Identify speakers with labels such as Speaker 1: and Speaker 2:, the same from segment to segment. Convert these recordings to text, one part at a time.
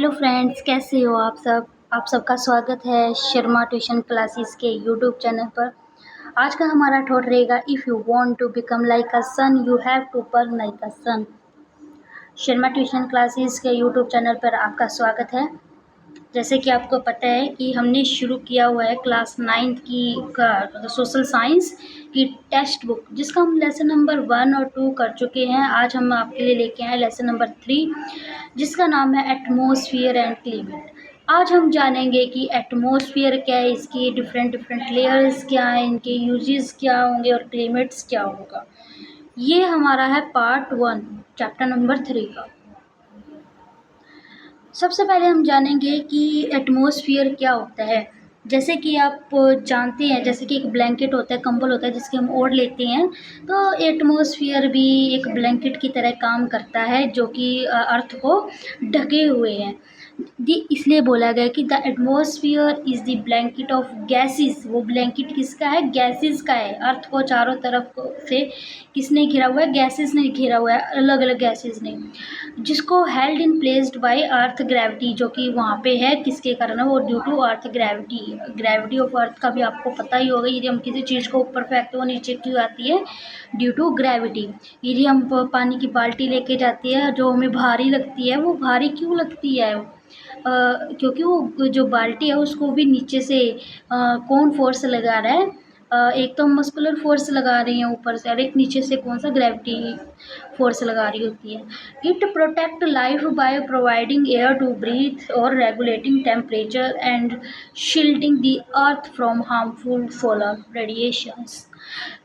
Speaker 1: Hello friends, कैसे हो आप सब। आप सबका स्वागत है शर्मा ट्यूशन क्लासेस के यूट्यूब चैनल पर। आज का हमारा थॉट रहेगा, if you want to become like a sun you have to burn like a sun. Sharma tuition classes के यूट्यूब चैनल पर आपका स्वागत है। जैसे कि आपको पता है कि हमने शुरू किया हुआ है क्लास 9th की सोशल साइंस की टेक्स्ट बुक, जिसका हम लेसन नंबर 1 और 2 कर चुके हैं। आज हम आपके लिए लेके आए लेसन नंबर 3, जिसका नाम है एटमॉस्फेयर एंड क्लाइमेट। आज हम जानेंगे कि एटमॉस्फेयर क्या है, इसकी डिफरेंट डिफरेंट लेयर्स क्या हैं, इनके यूजेस क्या होंगे और क्लाइमेट्स क्या होगा। ये हमारा है पार्ट 1 चैप्टर नंबर 3 का। सबसे पहले हम जानेंगे कि एटमॉस्फेयर क्या होता है। जैसे कि आप जानते हैं, जैसे कि एक ब्लैंकेट होता है, कंबल होता है जिसके हम ओढ़ लेते हैं, तो एटमॉस्फेयर भी एक ब्लैंकेट की तरह काम करता है जो कि अर्थ को ढके हुए हैं। ये इसलिए बोला गया कि the atmosphere is the blanket of gases. वो ब्लैंकेट किसका है? गैसेस का है। अर्थ को चारों तरफ से किसने घिरा हुआ है? गैसेस ने घिरा हुआ है, अलग अलग गैसेस ने, जिसको held in placed by earth gravity, जो कि वहाँ पे है किसके कारण है? वो due to earth gravity. Gravity of earth का भी आपको पता ही होगा। यदि हम किसी चीज़ को ऊपर फेंकते वो नीचे क्यों आती है? Due to gravity. यदि हम पानी की बाल्टी लेके जाती है जो हमें भारी लगती है, वो भारी क्यों लगती है? क्योंकि वो जो बाल्टी है उसको भी नीचे से कौन फोर्स लगा रहा है? एक तो मस्कुलर फोर्स लगा रही है ऊपर से, और एक नीचे से कौन सा? ग्रेविटी फोर्स लगा रही होती है। It protect life by providing air to breathe और regulating temperature and shielding the earth from harmful solar radiations.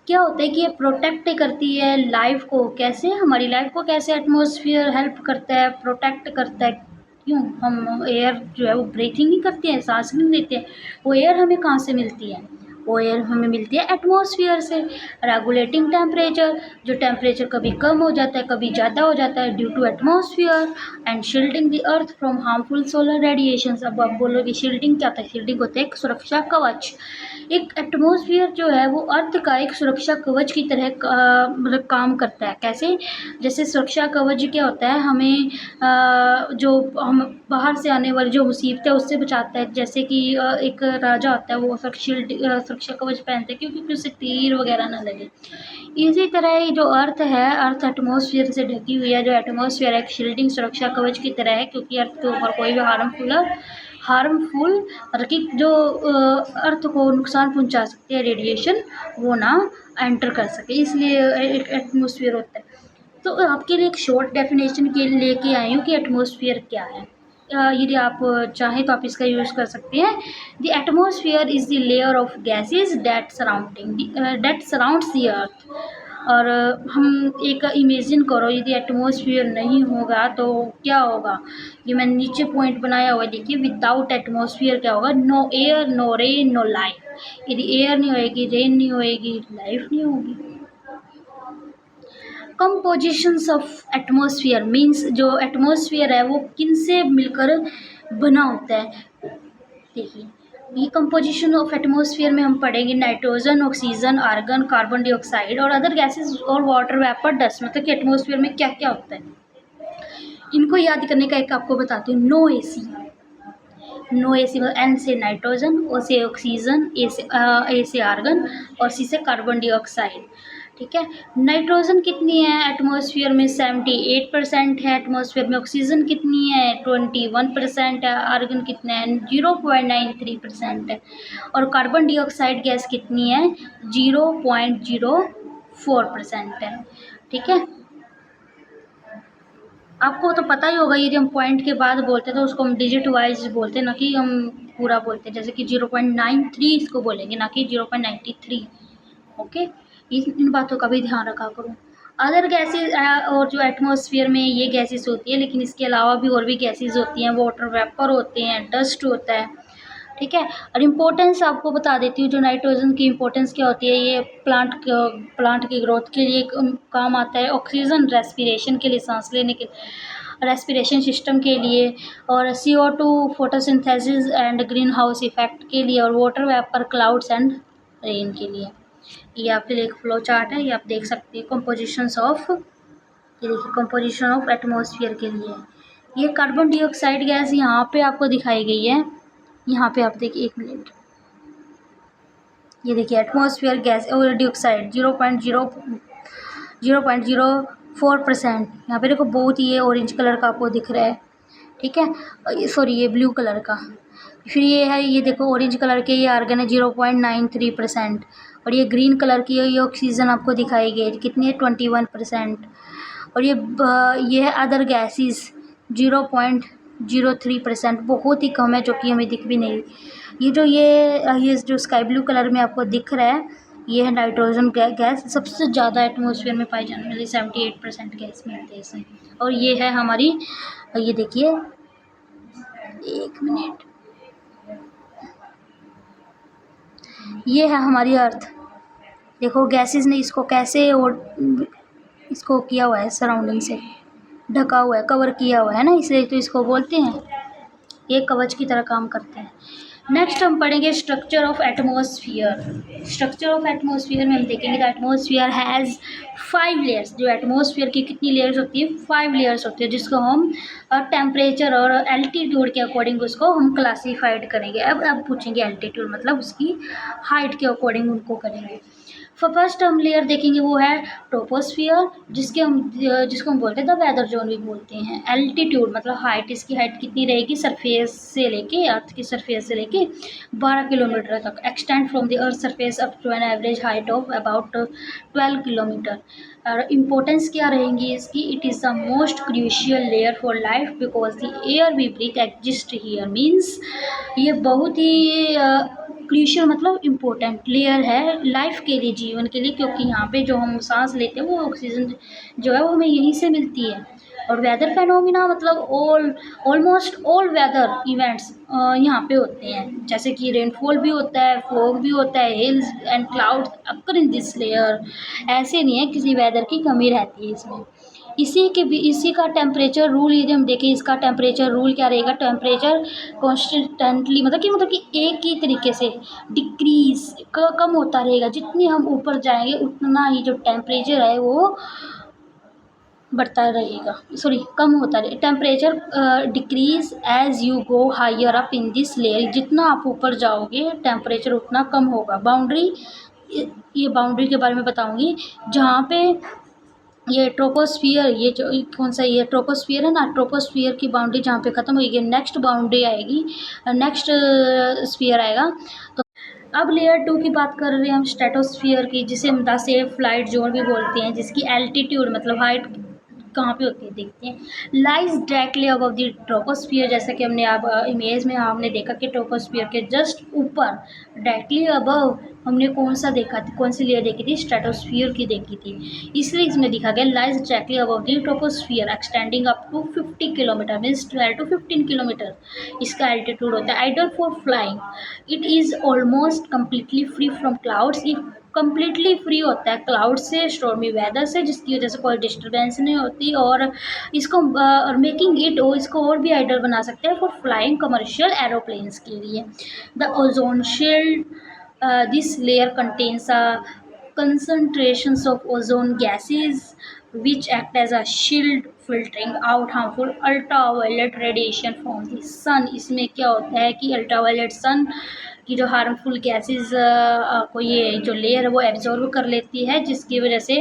Speaker 1: क्या होता है कि ये प्रोटेक्ट करती है लाइफ को। कैसे? हमारी लाइफ को कैसे एटमॉस्फेयर हेल्प करता है, प्रोटेक्ट करता है? क्यों? हम एयर जो है वो ब्रीथिंग नहीं करते हैं, सांस नहीं लेते हैं। वो एयर हमें कहाँ से मिलती है? वो एयर हमें मिलती है एटमॉस्फेयर से। रेगुलेटिंग टेम्परेचर, जो टेम्परेचर कभी कम हो जाता है कभी ज़्यादा हो जाता है due to atmosphere. And shielding the earth from harmful solar radiations. अब आप बोलोगे शील्डिंग क्या होता है? शील्डिंग होता है एक सुरक्षा कवच। एक एटमॉस्फेयर जो है वो अर्थ का एक सुरक्षा कवच की तरह मतलब काम करता है। कैसे? जैसे सुरक्षा कवच क्या होता है? हमें जो हम बाहर से आने वाली जो मुसीबत है उससे बचाता है। जैसे कि एक राजा होता है, वो सुरक्षा कवच पहनते हैं क्योंकि उसे तीर वगैरह ना लगे। इसी तरह ही जो अर्थ है, अर्थ एटमॉस्फेयर से ढकी हुई है। जो एटमॉस्फेयर एक शील्डिंग सुरक्षा कवच की तरह है, क्योंकि अर्थ के ऊपर कोई भी हार्मफुल मतलब कि जो अर्थ को नुकसान पहुंचा सकते हैं रेडिएशन, वो ना एंटर कर सके, इसलिए एक एटमॉस्फेयर होता है। तो आपके लिए एक शॉर्ट डेफिनेशन के लेके आई हूँ कि एटमॉस्फेयर क्या है। यदि आप चाहें तो आप इसका यूज़ कर सकते हैं। The atmosphere is the layer of gases that surrounds the earth. और हम एक इमेजिन करो, यदि एटमॉस्फेयर नहीं होगा तो क्या होगा? ये मैंने नीचे पॉइंट बनाया हुआ है, देखिए। विदाउट एटमॉस्फेयर क्या होगा? No air, no rain, no life. यदि एयर नहीं होएगी, रेन नहीं होएगी, लाइफ नहीं होगी। कंपोजिशंस ऑफ एटमॉस्फेयर मीन्स जो एटमॉस्फेयर है वो किन से मिलकर बना होता है। देखिए, ये कंपोजिशन ऑफ एटमॉस्फेयर में हम पढ़ेंगे nitrogen, oxygen, argon, carbon dioxide और अदर गैसेस और वाटर वेपर, डस्ट। मतलब कि एटमॉस्फेयर में क्या क्या होता है, इनको याद करने का एक आपको बताती हूँ। No AC. नो एसी मतलब एन से नाइट्रोजन, ओ से ऑक्सीजन, ए से आर्गन और सी से कार्बन डाइऑक्साइड। ठीक है। नाइट्रोजन कितनी है एटमॉस्फेयर में? 78% है एटमॉस्फेयर में। ऑक्सीजन कितनी है? 21% है। आर्गन कितना है? 0.93% है। और कार्बन डाइऑक्साइड गैस कितनी है? 0.04% है। ठीक है। आपको तो पता ही होगा, यदि हम पॉइंट के बाद बोलते हैं तो उसको हम डिजिट वाइज बोलते हैं, ना कि हम पूरा बोलते हैं। जैसे कि 0.93 इसको बोलेंगे, ना कि 0.93। ओके। इन बातों का भी ध्यान रखा करो। अदर गैसेज और जो एटमॉस्फेयर में ये गैसेस होती है, लेकिन इसके अलावा भी और भी गैसेज होती हैं। वाटर वेपर होते हैं, डस्ट होता है। ठीक है। और इम्पोर्टेंस आपको बता देती हूँ, जो नाइट्रोजन की इम्पोर्टेंस क्या होती है। ये प्लांट की ग्रोथ के लिए काम आता है। ऑक्सीजन रेस्पिरेशन के लिए, सांस लेने के, रेस्पिरेशन सिस्टम के लिए। और CO2 photosynthesis and green house effect के लिए। और water vapour clouds and rain के लिए। ये आपके लिए एक फ्लो चार्ट है, ये आप देख सकते हैं। कंपोजिशंस ऑफ, ये देखिए कंपोजिशन ऑफ एटमॉस्फेयर के लिए। ये कार्बन डाइऑक्साइड गैस यहाँ पे आपको दिखाई गई है। यहाँ पे आप देखिए, 1 मिनट, ये देखिए एटमॉस्फेयर गैस और डाइऑक्साइड 0.04%। यहाँ पे देखो बहुत ही ये ऑरेंज कलर का आपको दिख रहा है, ठीक है, सॉरी ये ब्लू कलर का। फिर ये है, ये देखो ऑरेंज कलर के ये आर्गन है 0.93%। और ये ग्रीन कलर की ये ऑक्सीजन आपको दिखाई गई है, कितनी है 21%। और ये है अदर गैसेस 0.03%, बहुत ही कम है, जो कि हमें दिख भी नहीं। ये जो स्काई ब्लू कलर में आपको दिख रहा है, ये है नाइट्रोजन गैस, सबसे ज़्यादा एटमॉस्फेयर में पाई जाने वाली 78% गैस मिलती है इसमें। और ये है हमारी, ये देखिए 1 मिनट, ये है हमारी अर्थ। देखो गैसेस ने इसको कैसे और इसको किया हुआ है, सराउंडिंग से ढका हुआ है, कवर किया हुआ है ना, इसलिए तो इसको बोलते हैं, ये कवच की तरह काम करते हैं। नेक्स्ट हम पढ़ेंगे structure of atmosphere. Structure of atmosphere में हम देखेंगे द एटमॉस्फेयर हैज़ 5 लेयर्स। जो एटमॉस्फेयर की कितनी लेयर्स होती है, 5 लेयर्स होती है, जिसको हम टेम्परेचर और एल्टीट्यूड के अकॉर्डिंग उसको हम क्लासीफाइड करेंगे। अब पूछेंगे एल्टीट्यूड मतलब उसकी हाइट के अकॉर्डिंग उनको करेंगे। फर्स्ट हम लेयर देखेंगे वो है ट्रोपोस्फियर, जिसको हम बोलते हैं द वेदर जोन भी बोलते हैं। एल्टीट्यूड मतलब हाइट, इसकी हाइट कितनी रहेगी, सरफेस से लेके, अर्थ की सरफेस से लेके 12 किलोमीटर तक, extend from the earth surface up to an average height of about 12 kilometre. और इम्पोर्टेंस क्या रहेंगी इसकी, it is the most crucial layer for life because the air we breathe exist here. Means ये बहुत ही crucial मतलब important layer है life के लिए, जीवन के लिए, क्योंकि यहाँ पे जो हम सांस लेते हैं वो ऑक्सीजन जो है वो हमें यहीं से मिलती है। और वेदर फेनोमिना मतलब ऑलमोस्ट ऑल वेदर इवेंट्स यहाँ पे होते हैं, जैसे कि रेनफॉल भी होता है, फॉग भी होता है, hills and clouds occur in this layer. ऐसे नहीं है किसी वेदर की कमी रहती है इसमें। इसी का टेम्परेचर रूल, यदि हम देखें इसका टेम्परेचर रूल क्या रहेगा, टेम्परेचर कॉन्स्टेंटली मतलब कि एक ही तरीके से डिक्रीज कम होता रहेगा, जितनी हम ऊपर जाएंगे उतना ही जो टेम्परेचर है वो बढ़ता रहेगा, सॉरी कम होता रहे। Temperature decrease as you go higher up in this layer, जितना आप ऊपर जाओगे टेम्परेचर उतना कम होगा। बाउंड्री, ये बाउंड्री के बारे में बताऊंगी, जहाँ पे ये ट्रोपोस्फियर, ये जो कौन सा ये ट्रोपोस्फियर है ना, ट्रोपोस्फियर की बाउंड्री जहाँ पे ख़त्म होगी, नेक्स्ट बाउंड्री आएगी, नेक्स्ट स्फीयर आएगा। तो अब लेयर 2 की बात कर रहे हैं हम, स्ट्रेटोस्फियर की, जिसे हम द सेफ फ्लाइट जोन भी बोलते हैं, जिसकी एल्टीट्यूड मतलब हाइट कहाँ पे होती है देखते हैं, lies directly above the troposphere. जैसा कि हमने आप इमेज में हमने देखा कि ट्रोपोस्फियर के जस्ट ऊपर डायरेक्टली अबव हमने कौन सा देखा थी, कौन सी लेयर देखी थी, स्ट्रेटोस्फियर की देखी थी। इसलिए इसमें दिखा गया lies directly above the troposphere extending up to 50 kilometre, means 12 to 15 kilometre इसका एल्टीट्यूड होता है। Ideal for flying, it is almost completely free from clouds. Completely free होता है क्लाउड से, स्टॉर्मी वेदर से, जिसकी वजह से कोई डिस्टर्बेंस नहीं होती। और इसको मेकिंग इट, इसको और भी आइडल बना सकते हैं फॉर फ्लाइंग कमर्शियल एरोप्लेन्स के लिए। The ozone shield, this layer contains concentrations of ozone gases which act as a shield filtering out harmful ultraviolet radiation from the sun। इसमें क्या होता है कि अल्ट्रावायलेट सन की जो हार्मफुल गैसेस को ये जो लेयर है वो एब्जॉर्ब कर लेती है, जिसकी वजह से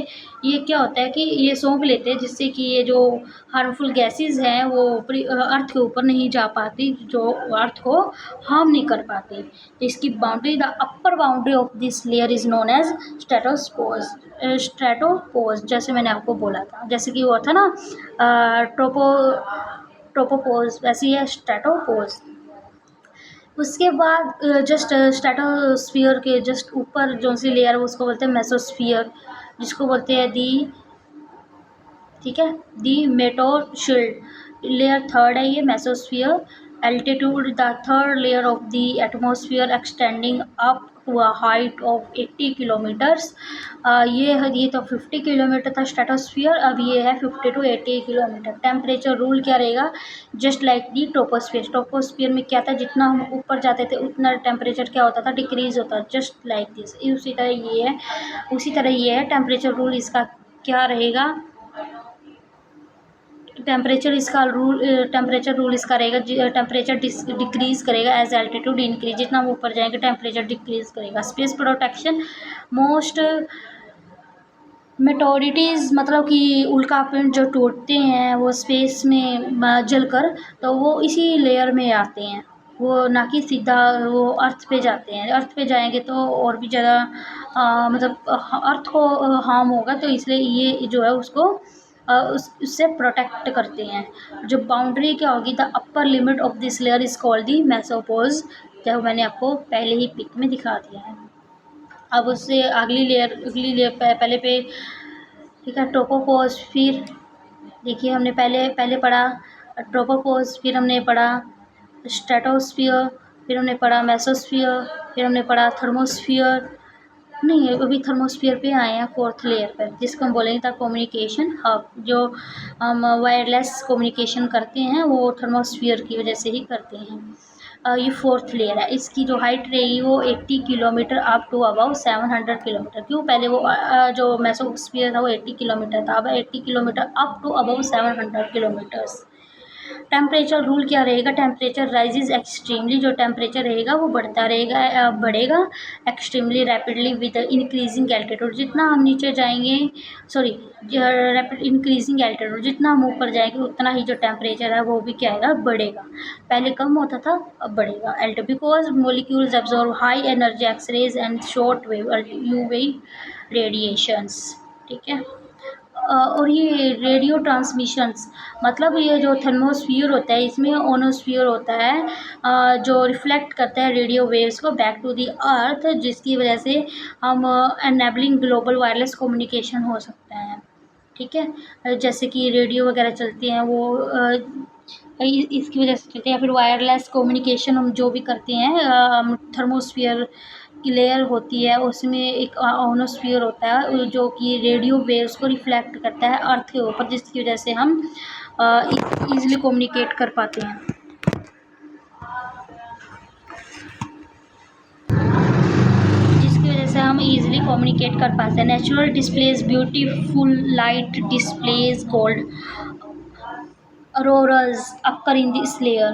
Speaker 1: ये क्या होता है कि ये सौंप लेते हैं, जिससे कि ये जो हार्मफुल गैसेस हैं वो अर्थ के ऊपर नहीं जा पाती, जो अर्थ को हार्म नहीं कर पाती। तो इसकी boundary, the upper boundary of this layer is known as stratopause. जैसे मैंने आपको बोला था, जैसे कि वो था ना ट्रोपोपोज, वैसे ही है स्ट्रेटोपोज। उसके बाद जस्ट स्ट्रेटोस्फियर के जस्ट ऊपर जो सी लेयर है उसको बोलते हैं मेसोस्फियर, जिसको बोलते हैं दी, ठीक है, दी मेटोशील्ड। लेयर थर्ड है ये mesosphere. Altitude, the third layer of the atmosphere extending up to a height of 80 kilometres. ये तो 50 किलोमीटर था स्ट्रेटोस्फियर, अब ये है 50 to 80 किलोमीटर। टेम्परेचर रूल क्या रहेगा, just like the troposphere. Troposphere में क्या था, जितना हम ऊपर जाते थे उतना टेम्परेचर क्या होता था, डिक्रीज होता, जस्ट लाइक दिस। उसी तरह ये है टेम्परेचर रूल, इसका क्या रहेगा, टेम्परेचर रूल इसका रहेगा, टेम्परेचर डिक्रीज़ करेगा एज एल्टीट्यूड इंक्रीज, जितना हम ऊपर जाएंगे टेम्परेचर डिक्रीज़ करेगा। स्पेस प्रोटेक्शन मोस्ट मेटोडिटीज़, मतलब कि उल्कापिंड जो टूटते हैं वो स्पेस में जलकर, तो वो इसी लेयर में आते हैं, वो ना कि सीधा वो अर्थ पे जाते हैं। अर्थ पे जाएंगे तो और भी ज़्यादा मतलब अर्थ को हार्म होगा, तो इसलिए ये जो है उसको उससे प्रोटेक्ट करते हैं। जो बाउंड्री क्या होगी, the upper limit of this layer is called the mesopause, जो मैंने आपको पहले ही पिक में दिखा दिया है। अब उससे अगली लेयर पहले पे, ठीक है, ट्रोपोस्फियर। देखिए हमने पहले पहले पढ़ा ट्रोपोस्फियर, फिर हमने पढ़ा स्ट्रेटोस्फियर, फिर हमने पढ़ा मेसोस्फियर, फिर हमने पढ़ा थर्मोस्फियर। नहीं, अभी थर्मोस्फियर पे आए हैं, फोर्थ लेयर पर, जिसको हम बोलेंगे था कम्युनिकेशन हब। जो हम वायरलेस कम्युनिकेशन करते हैं वो थर्मोस्फियर की वजह से ही करते हैं। ये फोर्थ लेयर है। इसकी जो हाइट रहेगी वो 80 kilometre up to about 700 kilometre. क्यों, पहले वो जो मेसोस्फियर था वो 80 किलोमीटर था, अब 80 kilometre up to about 700 kilometres. Temperature rule क्या रहेगा, टेम्परेचर राइजेज एक्सट्रीमली, जो टेम्परेचर रहेगा वो बढ़ता रहेगा, बढ़ेगा extremely rapidly with increasing altitude. जितना हम नीचे जाएंगे, सॉरी, रैपिड इंक्रीजिंग एल्टीट्यूड, जितना हम ऊपर जाएंगे उतना ही जो टेम्परेचर है वो भी क्या आएगा, बढ़ेगा। पहले कम होता था, अब बढ़ेगा। Altitude because molecules absorb high energy x-rays and short wave UV radiations, ठीक है। और ये रेडियो ट्रांसमिशंस, मतलब ये जो थर्मोस्फियर होता है इसमें ओनोस्फियर होता है, जो रिफ्लेक्ट करता है रेडियो वेव्स को बैक टू द अर्थ, जिसकी वजह से हम एनेबलिंग ग्लोबल वायरलेस कम्युनिकेशन हो सकता है, ठीक है। जैसे कि रेडियो वगैरह चलती हैं वो इसकी वजह से चलते हैं, या फिर वायरलेस कम्युनिकेशन हम जो भी करते हैं। थर्मोस्फियर की लेयर होती है, उसमें एक ओनोस्फियर होता है जो कि रेडियो वेव्स को रिफ्लेक्ट करता है अर्थ के ऊपर, जिसकी वजह से हम ईजिली कम्युनिकेट कर पाते हैं, जिसकी वजह से हम ईजिली कम्युनिकेट कर पाते हैं। Natural displays beautiful light displays called auroras occur in this layer,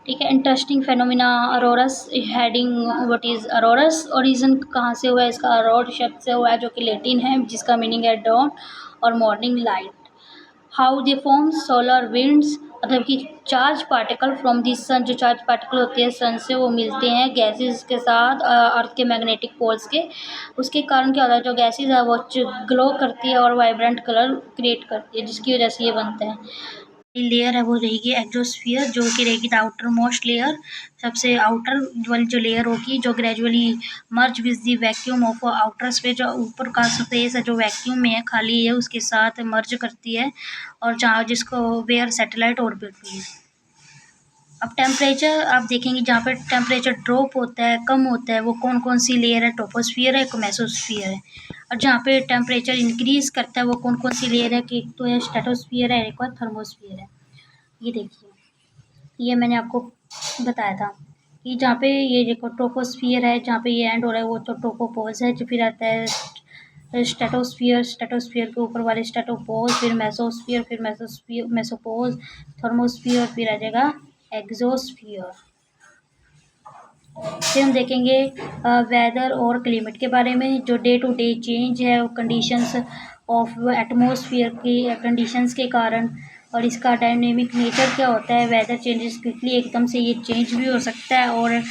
Speaker 1: ठीक है। Interesting phenomena auroras heading, what is auroras, origin कहाँ से हुआ है इसका, अरोर शब्द से हुआ है जो कि लैटिन है, जिसका मीनिंग है डॉन और morning light. How they form, solar winds, मतलब कि चार्ज पार्टिकल फ्रॉम दी सन, जो चार्ज पार्टिकल होते हैं सन से वो मिलते हैं गैसेस के साथ अर्थ के मैग्नेटिक पोल्स के, उसके कारण क्या होता है, जो गैसेस है वो ग्लो करती है और वाइब्रेंट कलर क्रिएट करती है, जिसकी वजह से ये बनता है। लेयर है वो रहेगी एक्सोस्फीयर, जो कि रहेगी द आउटर मोस्ट लेयर, सबसे आउटर वाली जो लेयर होगी, जो gradually merge with the vacuum of outer space, जो ऊपर का स्पेस है जो वैक्यूम में है, खाली है, उसके साथ मर्ज करती है, और जहाँ जिसको वेयर सैटेलाइट ऑर्बिट भी है। अब टेम्परेचर आप देखेंगे, जहाँ पे टेम्परेचर ड्रॉप होता है, कम होता है, वो कौन कौन सी लेयर है, ट्रोपोस्फियर है, एक मेसोस्फियर है। और जहाँ पे टेम्परेचर इंक्रीज करता है वो कौन कौन सी लेयर है, कि एक तो है स्ट्रेटोस्फियर है, एक और थर्मोस्फियर है। ये देखिए, ये मैंने आपको बताया था कि जहाँ पे ये देखो ट्रोपोस्फियर है, जहाँ पे ये एंड हो रहा है वो तो ट्रोपोपोज है, जो फिर आता है स्ट्रेटोस्फियर, स्ट्रेटोस्फियर के ऊपर वाले स्ट्रेटोपोज, फिर मेसोस्फियर, फिर मेसोपोज, थर्मोस्फियर, फिर आ जाएगा एक्सोस्फियर। फिर हम देखेंगे वेदर और क्लाइमेट के बारे में, जो डे टू डे चेंज है कंडीशंस ऑफ एटमॉस्फेयर की कंडीशंस के कारण, और इसका डायनेमिक नेचर क्या होता है। वेदर चेंजेस क्विकली, एकदम से ये चेंज भी हो सकता है, और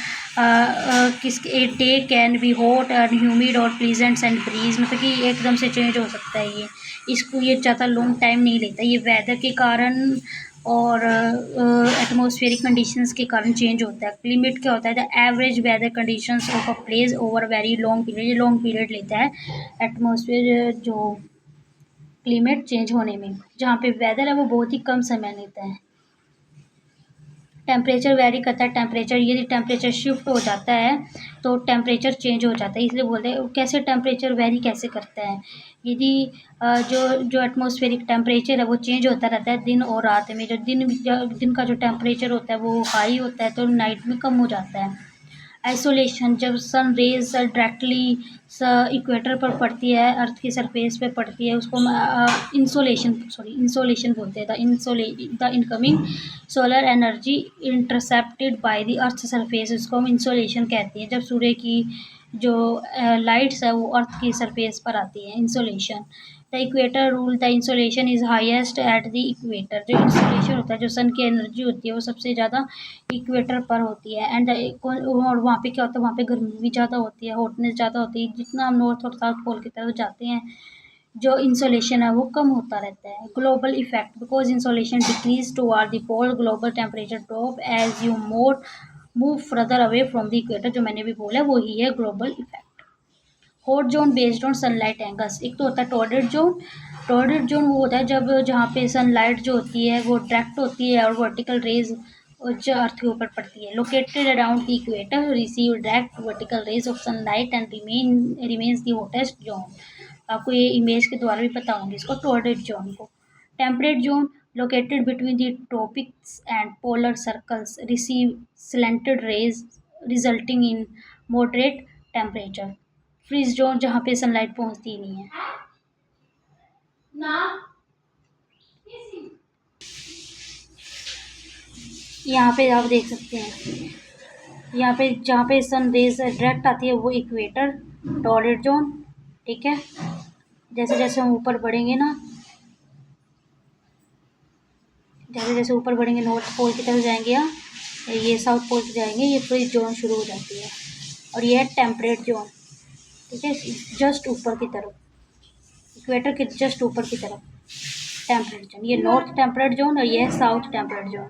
Speaker 1: किस a day can be hot and humid और प्लीजेंट एंड ब्रीज, मतलब कि एकदम से चेंज हो सकता है ये, इसको ये ज़्यादा लॉन्ग टाइम नहीं लेता, ये वेदर के कारण और एटमॉस्फेरिक कंडीशंस के कारण चेंज होता है। क्लाइमेट क्या होता है, the average weather conditions of a place over very long period, ये लॉन्ग पीरियड लेता है एटमॉस्फेयर जो क्लाइमेट चेंज होने में, जहाँ पे वेदर है वो बहुत ही कम समय लेता है। टेम्परेचर वेरी करता है, टेम्परेचर यदि टेम्परेचर शिफ्ट हो जाता है तो टेम्परेचर चेंज हो जाता है, इसलिए बोलते हैं कैसे टेम्परेचर वेरी कैसे करता है। यदि जो जो एटमॉस्फेरिक टेम्परेचर है वो चेंज होता रहता है दिन और रात में, जो दिन का जो टेम्परेचर होता है वो हाई होता है तो नाइट में कम हो जाता है। आइसोलेशन, जब सन रेज डायरेक्टली इक्वेटर पर पड़ती है, अर्थ की सरफेस पे पड़ती है, उसको इंसोलेशन बोलते हैं। The incoming solar energy intercepted by the earth surface, उसको हम इंसोलेशन कहते हैं। जब सूर्य की जो लाइट्स है वो अर्थ की सरफेस पर आती है, insolation. The equator rule, the insolation is highest at the equator, जो इंसोलेशन होता है, जो सन की एनर्जी होती है वो सबसे ज़्यादा इक्वेटर पर होती है। एंड और वहाँ पे क्या होता है, वहाँ पे गर्मी भी ज़्यादा होती है, हॉटनेस ज़्यादा होती है। जितना हम नॉर्थ और साउथ पोल की तरफ जाते हैं, जो इंसोलेशन है वो कम होता रहता है। Global effect, because insolation decrease toward the pole, global temperature drop as you more move further away from the equator, जो मैंने भी बोला वही है global effect. Hot zone based on sunlight angles, एक तो होता है टॉर्डेड जोन। टॉर्डेड जोन वो होता है जब जहाँ पे सनलाइट जो होती है वो डायरेक्ट होती है और वर्टिकल रेज जो अर्थ के ऊपर पड़ती है। Located around the equator, receive direct vertical rays of sunlight and remains the hottest zone. आपको ये इमेज के द्वारा भी पता होंगे इसको, टॉर्डेड जोन को। Temperate zone, located between the tropics and polar circles, receive slanted rays resulting in moderate temperature. Frigid zone, जहाँ पे सनलाइट पहुँचती ही नहीं है। यहाँ पे आप देख सकते हैं, यहाँ पे जहाँ पे सन रेज डायरेक्ट आती है वो इक्वेटर, टॉर्रेड जोन, ठीक है। जैसे जैसे हम ऊपर बढ़ेंगे ना, जैसे जैसे ऊपर बढ़ेंगे नॉर्थ पोल की तरफ जाएंगे, या ये साउथ पोल की जाएंगे, ये फ्रीज जोन शुरू हो जाती है। और ये है टेम्परेट जोन, ठीक है, जस्ट ऊपर की तरफ, इक्वेटर के जस्ट ऊपर की तरफ टेम्परेट जोन। ये नॉर्थ टेम्परेट जोन और ये है साउथ टेम्परेट जोन।